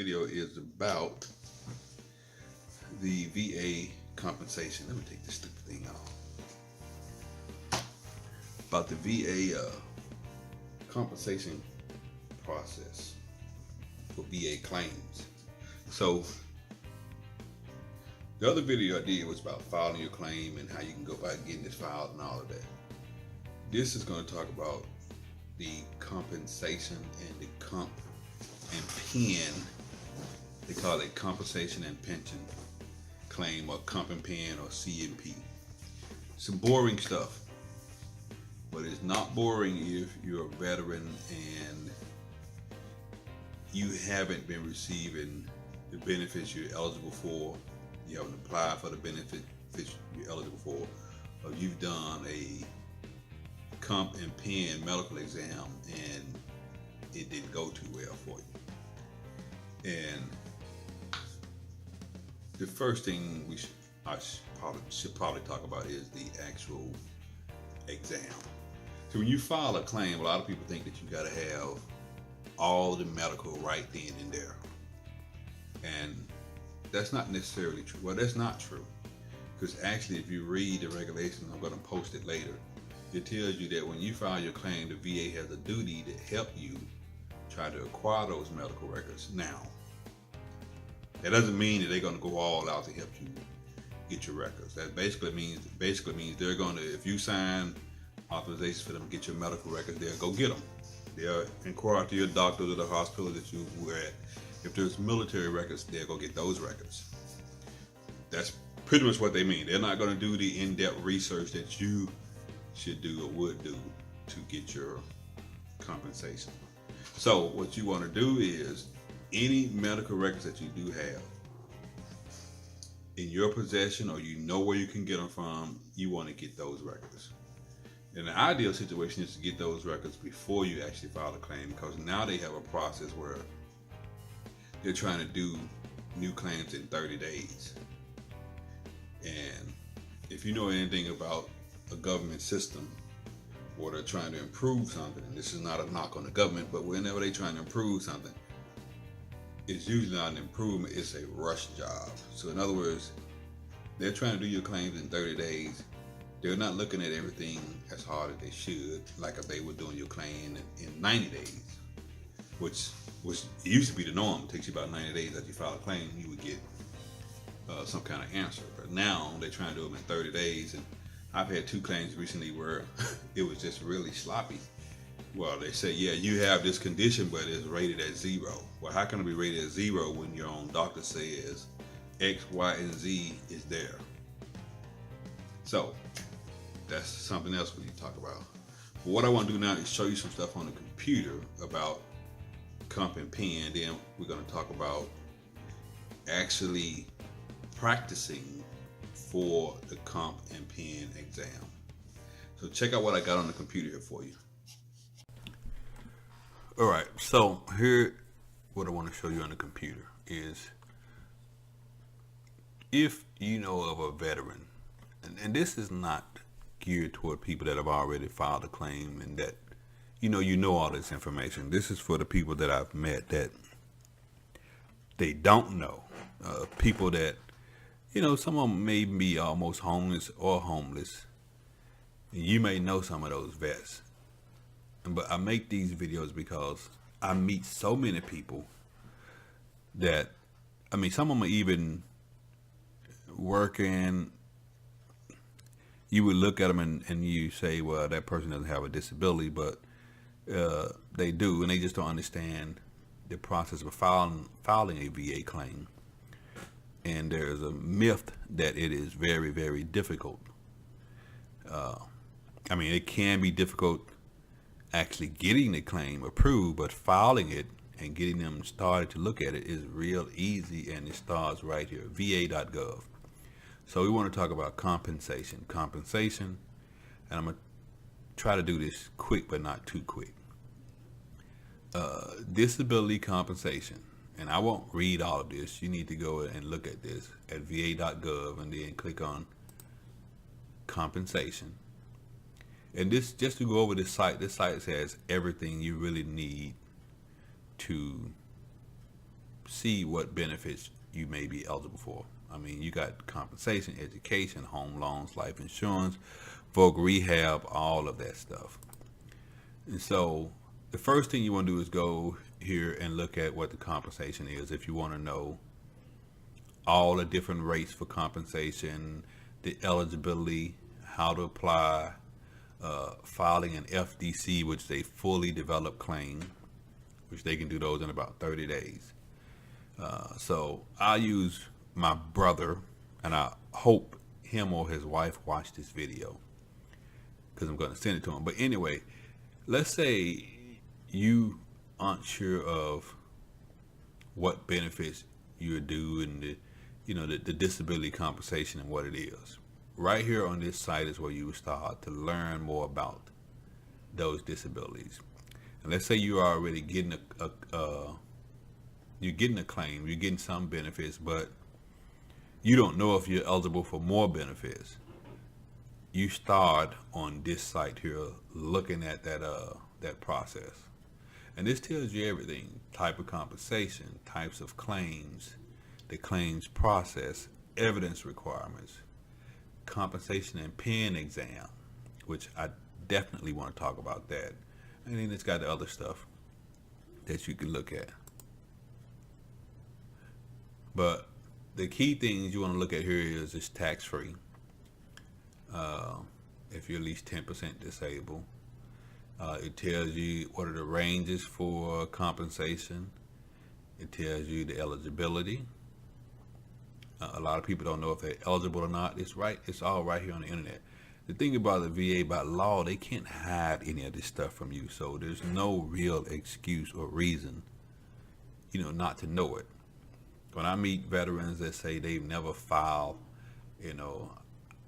Video is about the VA compensation. Let me take this stupid thing off. About the VA compensation process for VA claims. So the other video I did was about filing your claim and how you can go about getting this filed and all of that. This is going to talk about the compensation and the comp and pen. They call it compensation and pension claim, or comp and pen, or CMP. Some boring stuff, but it's not boring if you're a veteran and you haven't been receiving the benefits you're eligible for, you haven't applied for the benefits you're eligible for, or you've done a comp and pen medical exam and it didn't go too well for you. And the first thing I should probably talk about is the actual exam. So when you file a claim, a lot of people think that you got to have all the medical right then and there, and that's not necessarily true. Well, that's not true, because actually, if you read the regulations, I'm going to post it later. It tells you that when you file your claim, the VA has a duty to help you try to acquire those medical records. Now, that doesn't mean that they're going to go all out to help you get your records. That basically means they're going to, if you sign authorization for them to get your medical records, they'll go get them. They'll inquire to your doctor or the hospital that you were at. If there's military records, they'll go get those records. That's pretty much what they mean. They're not going to do the in-depth research that you should do or would do to get your compensation. So what you want to do is, any medical records that you do have in your possession, or you know where you can get them from, you want to get those records. And the ideal situation is to get those records before you actually file a claim, because now they have a process where they're trying to do new claims in 30 days. And if you know anything about a government system, or they're trying to improve something, and this is not a knock on the government, but whenever they're trying to improve something, it's usually not an improvement, it's a rush job. So in other words, they're trying to do your claims in 30 days. They're not looking at everything as hard as they should, like if they were doing your claim in 90 days, which used to be the norm. It takes you about 90 days after you file a claim, you would get some kind of answer. But now they're trying to do them in 30 days, and I've had two claims recently where it was just really sloppy. Well, they say, yeah, you have this condition, but it's rated at 0. Well, how can it be rated at 0 when your own doctor says X, Y, and Z is there? So that's something else we need to talk about. But what I want to do now is show you some stuff on the computer about comp and pen. Then we're going to talk about actually practicing for the comp and pen exam. So check out what I got on the computer here for you. All right, so here, what I want to show you on the computer is, if you know of a veteran, and this is not geared toward people that have already filed a claim and that you know all this information. This is for the people that I've met that they don't know. People that, some of them may be almost homeless or homeless. You may know some of those vets. But I make these videos because I meet so many people that, some of them are even working. You would look at them and you say, well, that person doesn't have a disability, but they do, and they just don't understand the process of filing a VA claim. And there's a myth that it is very, very difficult. It can be difficult actually getting the claim approved, but filing it and getting them started to look at it is real easy, and it starts right here, va.gov. So we want to talk about compensation, and I'm going to try to do this quick but not too quick. Disability compensation, and I won't read all of this. You need to go and look at this at va.gov and then click on compensation. And this, just to go over this site has everything you really need to see what benefits you may be eligible for. I mean, you got compensation, education, home loans, life insurance, voc rehab, all of that stuff. And so the first thing you want to do is go here and look at what the compensation is. If you want to know all the different rates for compensation, the eligibility, how to apply, filing an FDC, which is a fully developed claim, which they can do those in about 30 days. So I use my brother, and I hope him or his wife watch this video because I'm going to send it to him. But anyway, let's say you aren't sure of what benefits you're due and the disability compensation and what it is. Right here on this site is where you start to learn more about those disabilities. And let's say you're already getting you're getting a claim, you're getting some benefits, but you don't know if you're eligible for more benefits. You start on this site here looking at that process. And this tells you everything: type of compensation, types of claims, the claims process, evidence requirements, compensation and pen exam, which I definitely want to talk about that. And then it's got the other stuff that you can look at. But the key things you want to look at here is it's tax-free. If you're at least 10% disabled. It tells you what are the ranges for compensation. It tells you the eligibility. A lot of people don't know if they're eligible or not. It's all right here on the internet. The thing about the VA, by law, they can't hide any of this stuff from you. So there's no real excuse or reason, not to know it. When I meet veterans that say they've never filed,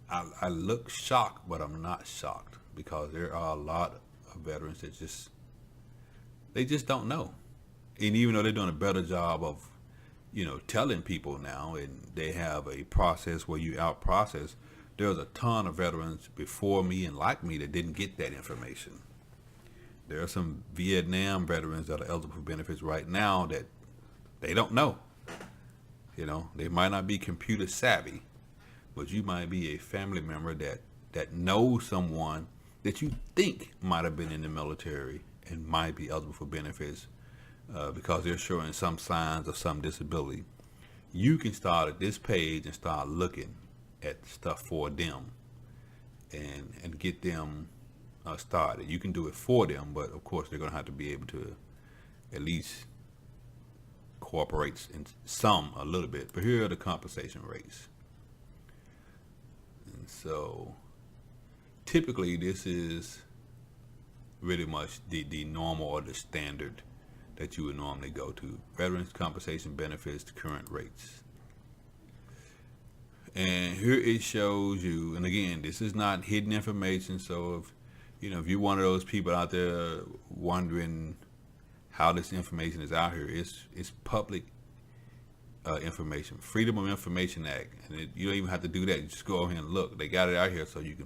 I look shocked, but I'm not shocked, because there are a lot of veterans that they just don't know. And even though they're doing a better job of, telling people now, and they have a process where you out process, there's a ton of veterans before me and like me that didn't get that information. There are some Vietnam veterans that are eligible for benefits right now that they don't know. They might not be computer savvy, but you might be a family member that knows someone that you think might have been in the military and might be eligible for benefits because they're showing some signs of some disability. You can start at this page and start looking at stuff for them and get them started. You can do it for them, but of course they're going to have to be able to at least cooperate in a little bit. But here are the compensation rates. And so typically this is really much the normal or the standard that you would normally go to. Veterans compensation benefits, the current rates. And here it shows you, and again, this is not hidden information. So if you're one of those people out there wondering how this information is out here, it's public information. Freedom of Information Act, and you don't even have to do that. You just go over here and look. They got it out here so you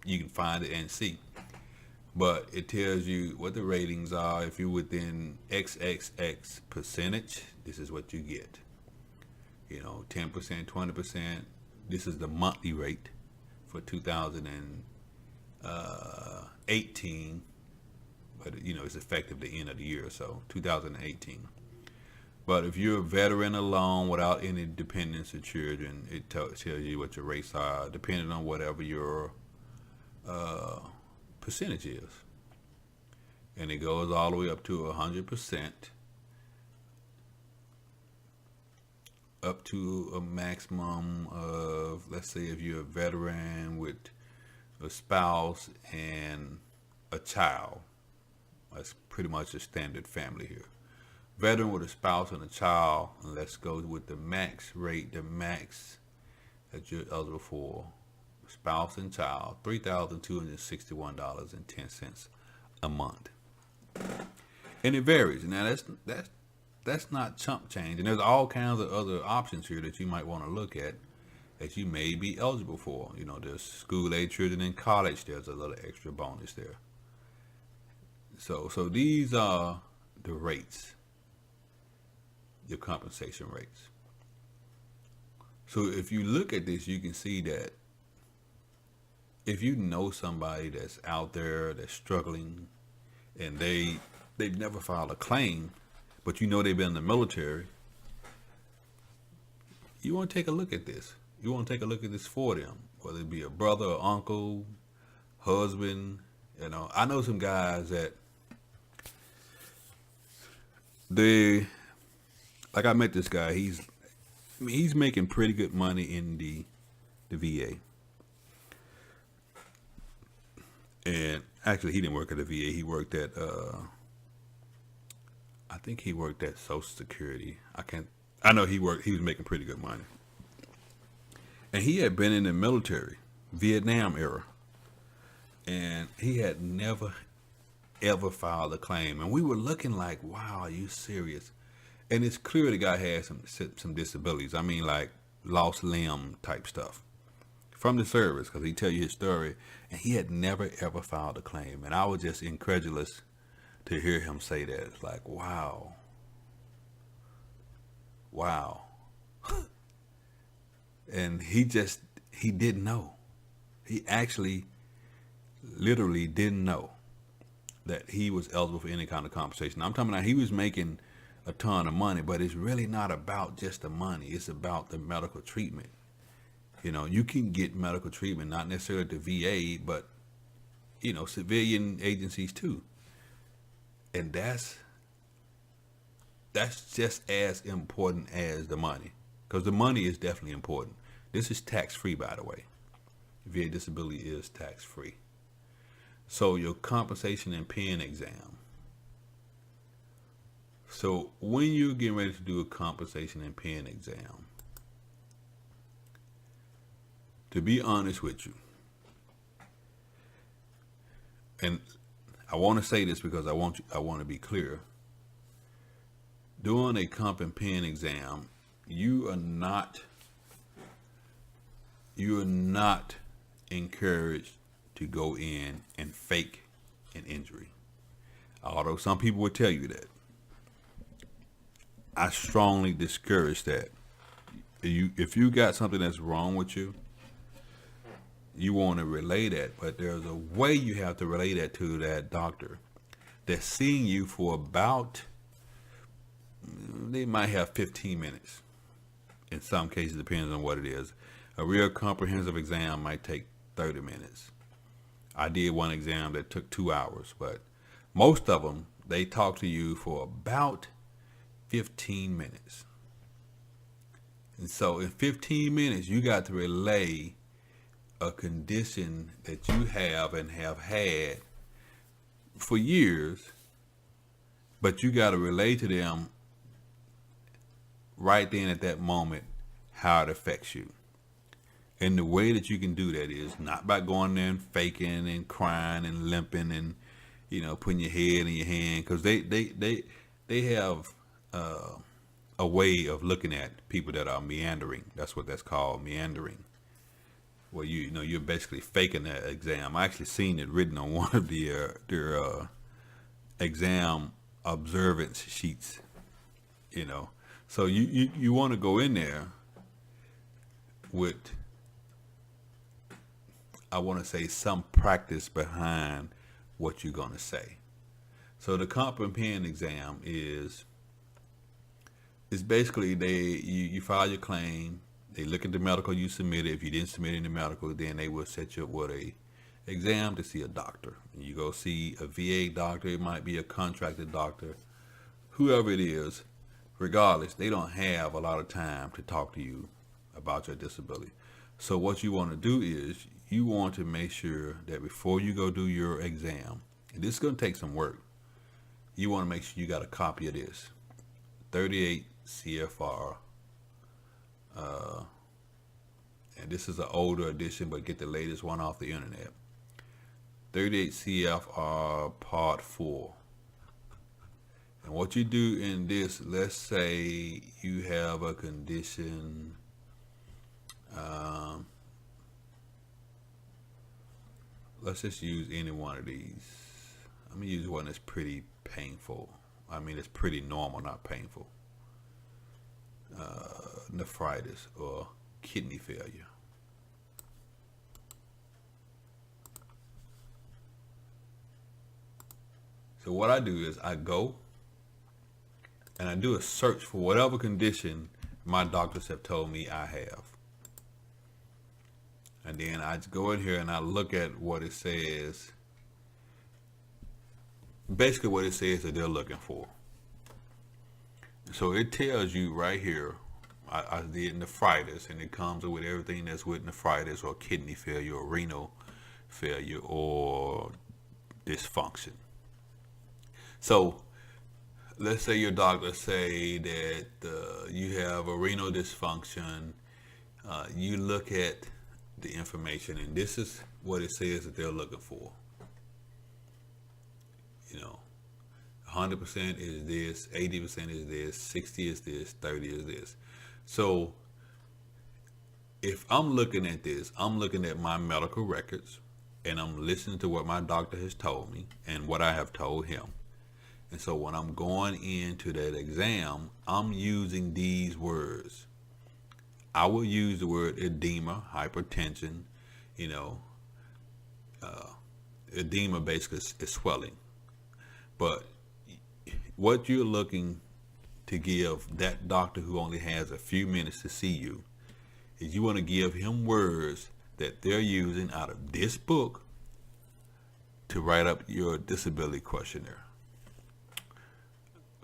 can find it and see. But it tells you what the ratings are. If you're within XXX percentage, this is what you get. 10%, 20%. This is the monthly rate for 2018, but it's effective the end of the year, so 2018. But if you're a veteran alone without any dependents or children, it tells you what your rates are, depending on whatever your percentage is. And it goes all the way up to 100%, up to a maximum of, let's say if you're a veteran with a spouse and a child, that's pretty much a standard family here. Veteran with a spouse and a child, and let's go with the max rate, the max that you're eligible for, spouse and child, $3,261.10 a month. And it varies. Now that's not chump change, and there's all kinds of other options here that you might want to look at that you may be eligible for. There's school-age children in college. There's a little extra bonus there. So these are the rates your compensation rates. So if you look at this, you can see that if you know somebody that's out there that's struggling and they've never filed a claim, but you know they've been in the military, you want to take a look at this. You want to take a look at this for them, whether it be a brother or uncle, husband. I know some guys that like I met this guy. He's making pretty good money in the VA. And actually, he didn't work at the VA. He worked at, I think he worked at Social Security. I know he was making pretty good money. And he had been in the military, Vietnam era. And he had never, ever filed a claim. And we were looking like, wow, are you serious? And it's clear the guy had some disabilities. I mean, like lost limb type stuff from the service, because he tell you his story. And he had never, ever filed a claim. And I was just incredulous to hear him say that. It's like, wow. And he didn't know. He actually literally didn't know that he was eligible for any kind of compensation. I'm talking about he was making a ton of money, but it's really not about just the money. It's about the medical treatment. You can get medical treatment, not necessarily at the VA, but, civilian agencies too. And that's just as important as the money, because the money is definitely important. This is tax-free, by the way. VA disability is tax-free. So your compensation and pen exam. So when you're getting ready to do a compensation and pen exam, to be honest with you, and I want to say this because I want to be clear. Doing a comp and pen exam, you are not encouraged to go in and fake an injury. Although some people would tell you that. I strongly discourage that. If you got something that's wrong with you, you want to relay that, but there's a way you have to relay that to that doctor that's seeing you for about, they might have 15 minutes. In some cases, depends on what it is. A real comprehensive exam might take 30 minutes. I did one exam that took 2 hours, but most of them, they talk to you for about 15 minutes. And so in 15 minutes, you got to relay a condition that you have and have had for years, but you got to relay to them right then at that moment how it affects you. And the way that you can do that is not by going there and faking and crying and limping and, putting your head in your hand, because they have a way of looking at people that are meandering. That's what that's called, meandering. Where you're basically faking that exam. I actually seen it written on one of their exam observance sheets. So you want to go in there with, I want to say, some practice behind what you're going to say. So the comp and pen exam is basically you file your claim. They look at the medical you submitted. If you didn't submit any medical, then they will set you up with a exam to see a doctor. And you go see a VA doctor. It might be a contracted doctor, whoever it is. Regardless, they don't have a lot of time to talk to you about your disability. So what you want to do is you want to make sure that before you go do your exam, and this is going to take some work, you want to make sure you got a copy of this 38 CFR. And this is an older edition, but get the latest one off the internet. 38 CFR Part 4. And what you do in this, let's say you have a condition, let's just use any one of these. I'm going to use one that's pretty painful. I mean, it's pretty normal, not painful. nephritis or kidney failure. So what I do is I go and I do a search for whatever condition my doctors have told me I have. And then I just go in here and I look at what it says, basically what it says that they're looking for. So it tells you right here, I did nephritis, and it comes with everything that's with nephritis or kidney failure or renal failure or dysfunction. So let's say your doctor say that you have a renal dysfunction. You look at the information, and this is what it says that they're looking for. 100% is this, 80% is this, 60 is this, 30 is this. So if I'm looking at this, I'm looking at my medical records, and I'm listening to what my doctor has told me and what I have told him. And so when I'm going into that exam, I'm using these words. I will use the word edema, hypertension. Edema basically is swelling. But what you're looking to give that doctor who only has a few minutes to see you is you want to give him words that they're using out of this book to write up your disability questionnaire,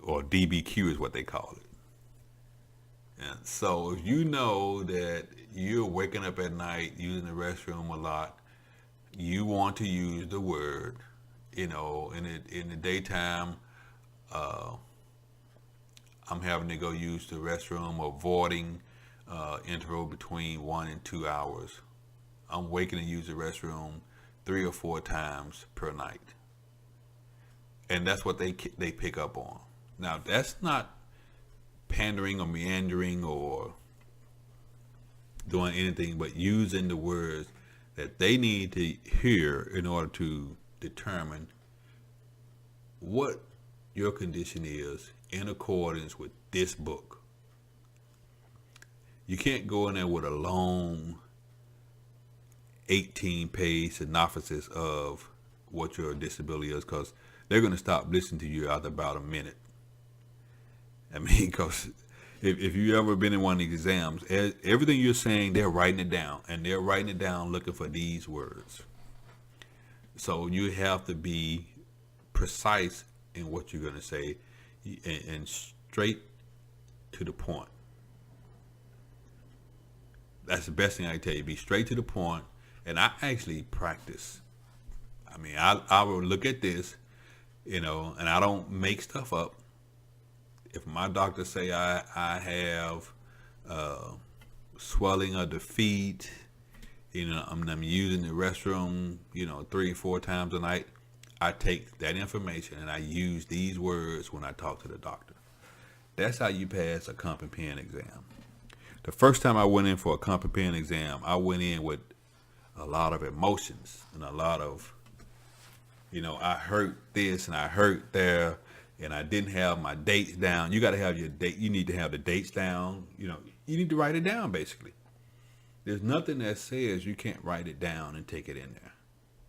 or DBQ is what they call it. And so if you know that you're waking up at night using the restroom a lot, you want to use the word, in the daytime, I'm having to go use the restroom, avoiding interval between 1 and 2 hours. I'm waking to use the restroom 3 or 4 times per night. And that's what they pick up on. Now, that's not pandering or meandering or doing anything but using the words that they need to hear in order to determine what your condition is in accordance with this book. You can't go in there with a long 18-page synopsis of what your disability is, because they're going to stop listening to you after about a minute. Because if you've ever been in one of these exams, everything you're saying, they're writing it down, and they're writing it down looking for these words. So you have to be precise in what you're going to say and straight to the point. That's the best thing I can tell you. Be straight to the point. And I actually practice. I will look at this, and I don't make stuff up. If my doctor say I have swelling of the feet, I'm using the restroom, 3 or 4 times a night, I take that information and I use these words when I talk to the doctor. That's how you pass a Comp&Pen exam. The first time I went in for a Comp&Pen exam, I went in with a lot of emotions and a lot of, I hurt this and I hurt there, and I didn't have my dates down. You got to have your date. You need to have the dates down. You need to write it down, basically. There's nothing that says you can't write it down and take it in there.